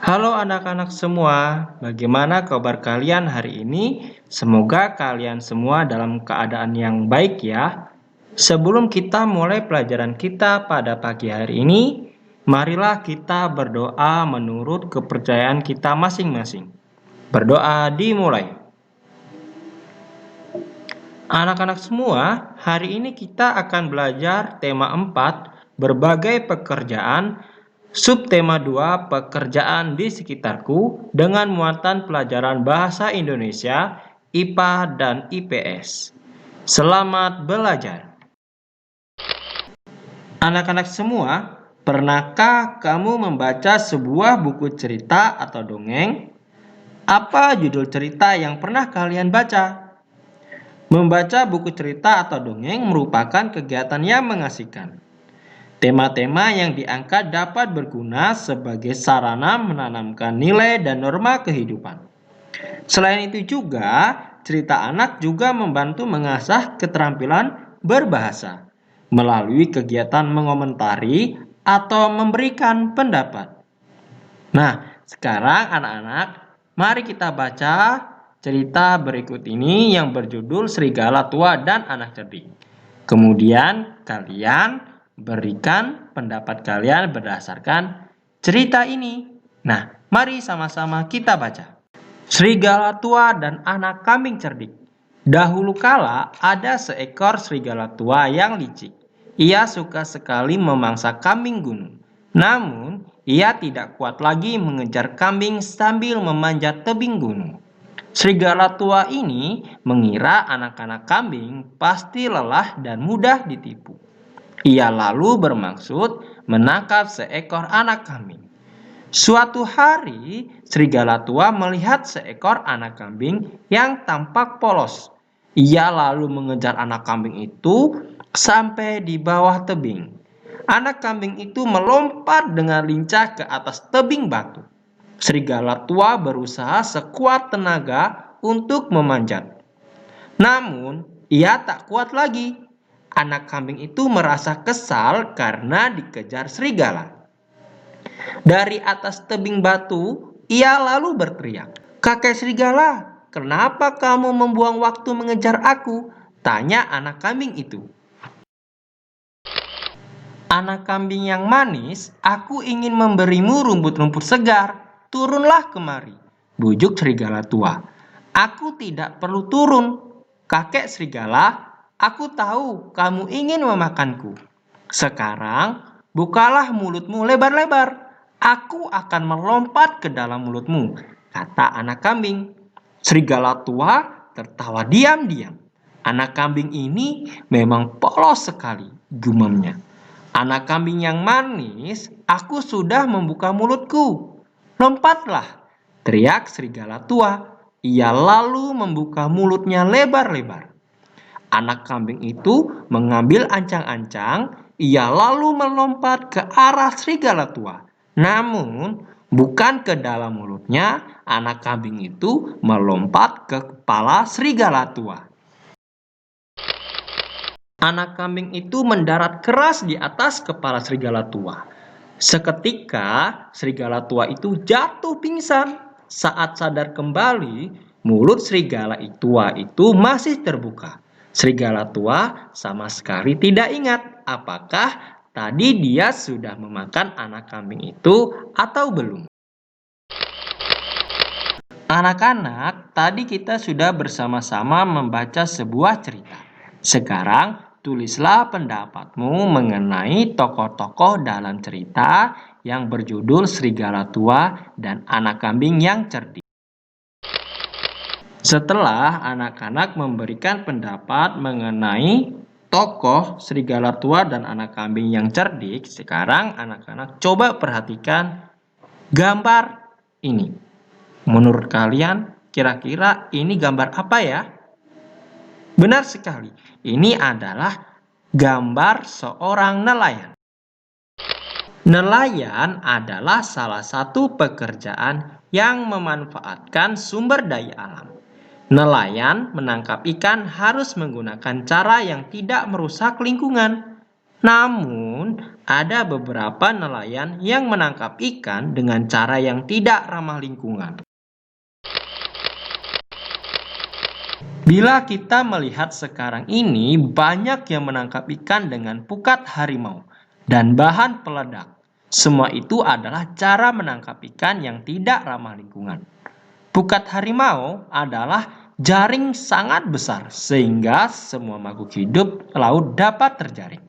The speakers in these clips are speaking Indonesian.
Halo anak-anak semua, bagaimana kabar kalian hari ini? Semoga kalian semua dalam keadaan yang baik ya. Sebelum kita mulai pelajaran kita pada pagi hari ini, marilah kita berdoa menurut kepercayaan kita masing-masing. Berdoa dimulai. Anak-anak semua, hari ini kita akan belajar tema 4, berbagai pekerjaan. Subtema 2, pekerjaan di sekitarku, dengan muatan pelajaran bahasa Indonesia, IPA dan IPS. Selamat belajar. Anak-anak semua, pernahkah kamu membaca sebuah buku cerita atau dongeng? Apa judul cerita yang pernah kalian baca? Membaca buku cerita atau dongeng merupakan kegiatan yang mengasihkan. Tema-tema yang diangkat dapat berguna sebagai sarana menanamkan nilai dan norma kehidupan. Selain itu juga, cerita anak juga membantu mengasah keterampilan berbahasa melalui kegiatan mengomentari atau memberikan pendapat. Nah, sekarang anak-anak, mari kita baca cerita berikut ini yang berjudul Serigala Tua dan Anak Cerdik. Kemudian kalian berikan pendapat kalian berdasarkan cerita ini. Nah, mari sama-sama kita baca. Serigala Tua dan Anak Kambing Cerdik. Dahulu kala ada seekor serigala tua yang licik. Ia suka sekali memangsa kambing gunung. Namun, ia tidak kuat lagi mengejar kambing sambil memanjat tebing gunung. Serigala tua ini mengira anak-anak kambing pasti lelah dan mudah ditipu. Ia lalu bermaksud menangkap seekor anak kambing. Suatu hari, serigala tua melihat seekor anak kambing yang tampak polos. Ia lalu mengejar anak kambing itu sampai di bawah tebing. Anak kambing itu melompat dengan lincah ke atas tebing batu. Serigala tua berusaha sekuat tenaga untuk memanjat. Namun, ia tak kuat lagi. Anak kambing itu merasa kesal karena dikejar serigala. Dari atas tebing batu, ia lalu berteriak, "Kakek serigala, kenapa kamu membuang waktu mengejar aku?" tanya anak kambing itu. "Anak kambing yang manis, aku ingin memberimu rumput-rumput segar. Turunlah kemari," bujuk serigala tua. "Aku tidak perlu turun, kakek serigala. Aku tahu kamu ingin memakanku. Sekarang, bukalah mulutmu lebar-lebar. Aku akan melompat ke dalam mulutmu," kata anak kambing. Serigala tua tertawa diam-diam. "Anak kambing ini memang polos sekali," gumamnya. "Anak kambing yang manis, aku sudah membuka mulutku. Lompatlah," teriak serigala tua. Ia lalu membuka mulutnya lebar-lebar. Anak kambing itu mengambil ancang-ancang. Ia lalu melompat ke arah serigala tua. Namun, bukan ke dalam mulutnya. Anak kambing itu melompat ke kepala serigala tua. Anak kambing itu mendarat keras di atas kepala serigala tua. Seketika, serigala tua itu jatuh pingsan. Saat sadar kembali, mulut serigala tua itu masih terbuka. Serigala tua sama sekali tidak ingat apakah tadi dia sudah memakan anak kambing itu atau belum. Anak-anak, tadi kita sudah bersama-sama membaca sebuah cerita. Sekarang, tulislah pendapatmu mengenai tokoh-tokoh dalam cerita yang berjudul Serigala Tua dan Anak Kambing yang Cerdik. Setelah anak-anak memberikan pendapat mengenai tokoh Serigala Tua dan Anak Kambing yang Cerdik, sekarang anak-anak coba perhatikan gambar ini. Menurut kalian, kira-kira ini gambar apa ya? Benar sekali, ini adalah gambar seorang nelayan. Nelayan adalah salah satu pekerjaan yang memanfaatkan sumber daya alam. Nelayan menangkap ikan harus menggunakan cara yang tidak merusak lingkungan. Namun, ada beberapa nelayan yang menangkap ikan dengan cara yang tidak ramah lingkungan. Bila kita melihat sekarang ini, banyak yang menangkap ikan dengan pukat harimau dan bahan peledak. Semua itu adalah cara menangkap ikan yang tidak ramah lingkungan. Pukat harimau adalah jaring sangat besar sehingga semua makhluk hidup laut dapat terjaring.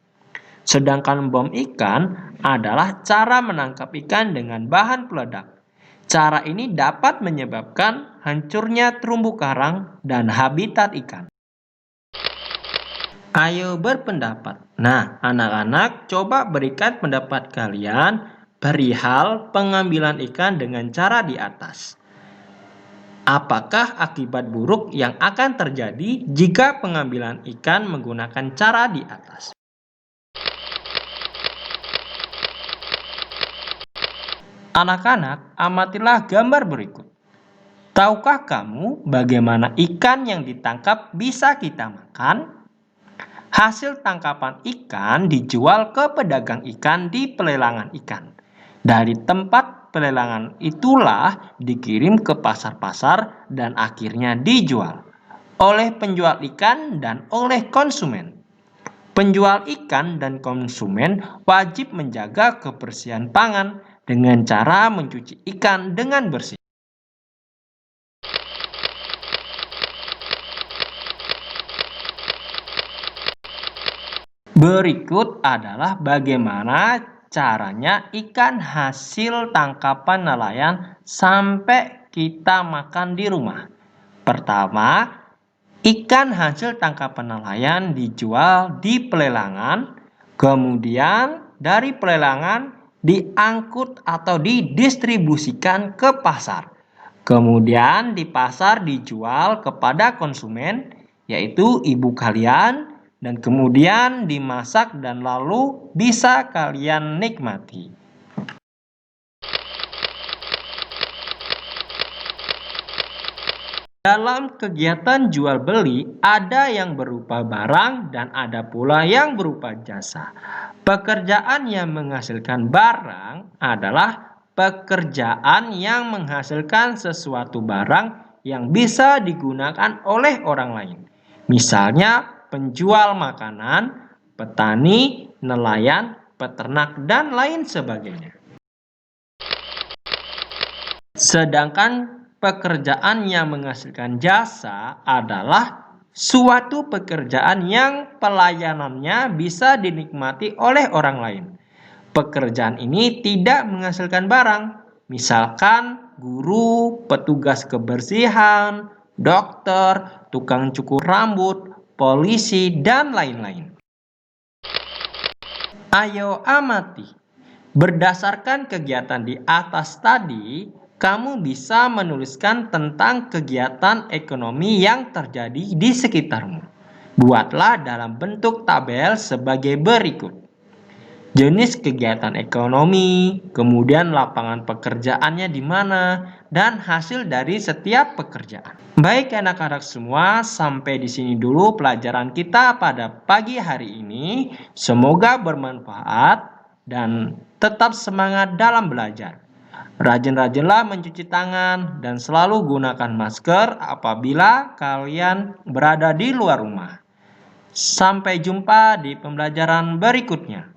Sedangkan bom ikan adalah cara menangkap ikan dengan bahan peledak. Cara ini dapat menyebabkan hancurnya terumbu karang dan habitat ikan. Ayo berpendapat. Nah, anak-anak coba berikan pendapat kalian perihal pengambilan ikan dengan cara di atas. Apakah akibat buruk yang akan terjadi jika pengambilan ikan menggunakan cara di atas? Anak-anak, amatilah gambar berikut. Tahukah kamu bagaimana ikan yang ditangkap bisa kita makan? Hasil tangkapan ikan dijual ke pedagang ikan di pelelangan ikan. Dari tempat pelelangan itulah dikirim ke pasar-pasar dan akhirnya dijual oleh penjual ikan dan oleh konsumen. Penjual ikan dan konsumen wajib menjaga kebersihan pangan dengan cara mencuci ikan dengan bersih. Berikut adalah bagaimana caranya ikan hasil tangkapan nelayan sampai kita makan di rumah. Pertama, ikan hasil tangkapan nelayan dijual di pelelangan, kemudian dari pelelangan diangkut atau didistribusikan ke pasar. Kemudian di pasar dijual kepada konsumen, yaitu ibu kalian, dan kemudian dimasak dan lalu bisa kalian nikmati. Dalam kegiatan jual beli, ada yang berupa barang dan ada pula yang berupa jasa. Pekerjaan yang menghasilkan barang adalah pekerjaan yang menghasilkan sesuatu barang yang bisa digunakan oleh orang lain. Misalnya penjual makanan, petani, nelayan, peternak, dan lain sebagainya. Sedangkan pekerjaan yang menghasilkan jasa adalah suatu pekerjaan yang pelayanannya bisa dinikmati oleh orang lain. Pekerjaan ini tidak menghasilkan barang, misalkan guru, petugas kebersihan, dokter, tukang cukur rambut, polisi, dan lain-lain. Ayo amati. Berdasarkan kegiatan di atas tadi, kamu bisa menuliskan tentang kegiatan ekonomi yang terjadi di sekitarmu. Buatlah dalam bentuk tabel sebagai berikut. Jenis kegiatan ekonomi, kemudian lapangan pekerjaannya di mana, dan hasil dari setiap pekerjaan. Baik anak-anak semua, sampai di sini dulu pelajaran kita pada pagi hari ini. Semoga bermanfaat dan tetap semangat dalam belajar. Rajin-rajinlah mencuci tangan dan selalu gunakan masker apabila kalian berada di luar rumah. Sampai jumpa di pembelajaran berikutnya.